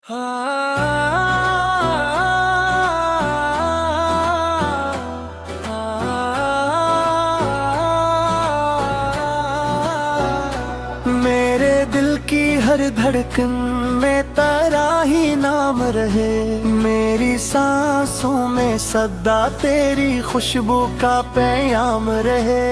मेरे दिल की हर धड़कन में तेरा ही नाम रहे, मेरी सांसों में सदा तेरी खुशबू का पैगाम रहे।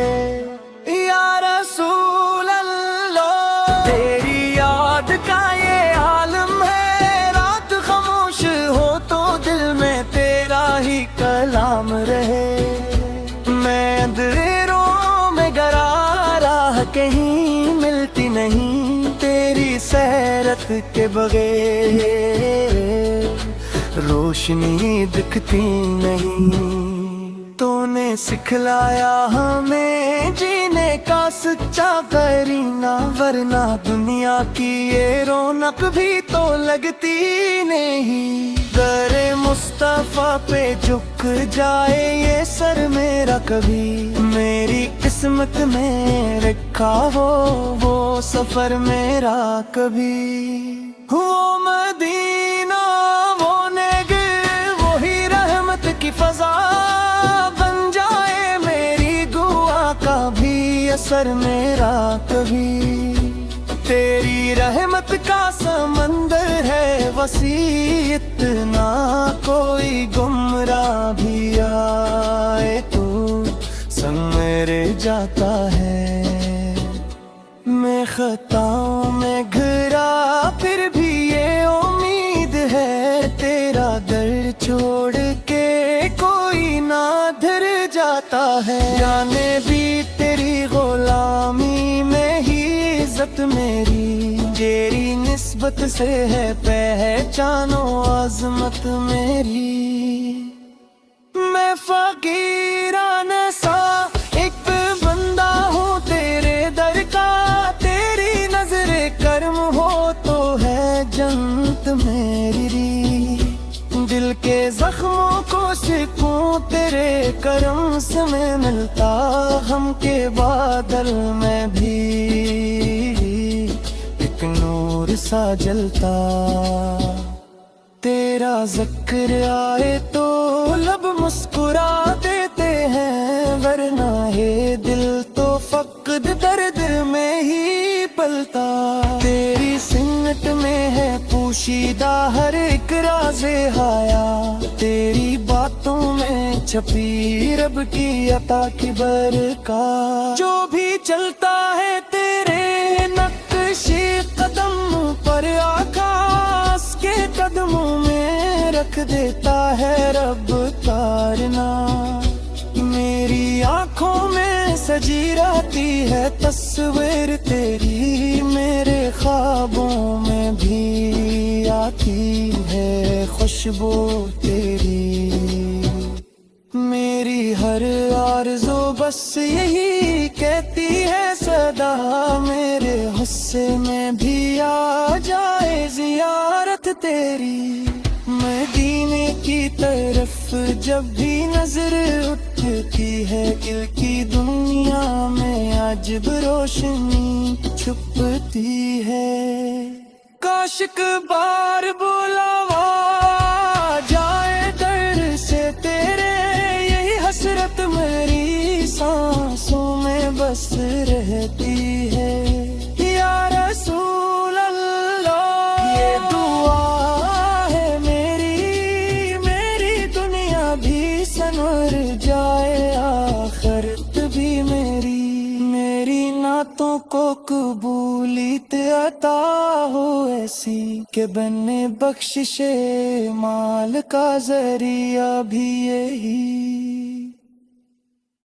या रसूल अल्लाह, तेरी याद का ये आलम है, रात खामोश हो तो दिल में तेरा ही कलाम रहे। मैं अंधेरों में गरा राह कहीं मिलती नहीं, तेरी सैरत के बगैर रोशनी दिखती नहीं। तूने सिखलाया हमें जीने का सच्चा करीना, वरना दुनिया की ये रौनक भी तो लगती नहीं। दरे मुस्तफा पे झुक जाए ये सर मेरा कभी, मेरी किस्मत में रखा हो वो सफर मेरा कभी। वो मदीना वो नेगिर वही रहमत की फजा, बन जाए मेरी दुआ का भी असर मेरा कभी। तेरी रहमत का समंदर है वसी इतना, कोई गुमराह भी आए तो संग मेरे जाता है। मैं खताओं में घिरा फिर भी ये उम्मीद है, तेरा दर छोड़ के कोई ना धर जाता है। जाने भी तेरी गुलामी में ही इज्जत मेरी, तेरी निस्बत से है पहचानो अजमत मेरी। मैं फकीराना सा एक बंदा हूँ तेरे दर का, तेरी नजरे करम हो तो है जन्नत मेरी। दिल के जख्मों को सिकूं तेरे करम से मैं मिलता, हम के बादल में भी एक नूर सा जलता। तेरा जिक्र आए तो लब मुस्कुरा देते हैं, वरना ये दिल तो फक़्द दर्द में ही पलता। तेरी सिमत में है पोशीदा हर एक राज़े हाया, तेरी बातों में छपी रब की अता की बरकत। जो भी चलता है तेरे नक्शे कदम पर आकाश के कदमों में रख देता है रब तारना। मेरी आंखों में सजी रहती है तस्वीर तेरी, मेरे ख्वाबों में भी आती है खुशबू तेरी। मेरी हर आरज़ू बस यही कहती है सदा, मेरे गुस्से में भी आ जाए ज़ियारत तेरी। मदीने की तरफ जब भी नजर उठती है, दिल की दुनिया में अजब रोशनी छुपती है। काशिक बार बुलावा जाए दर से तेरे, यही हसरत मेरी सांसों में बस रहती है। या रसूल अल्लाह, ये दुआ है मेरी दुनिया भी संवर जाए आखिरत भी मेरी। मेरी नातों को कबूलियत अता हो ऐसी, कि बने बख्शिशे माल का जरिया भी यही।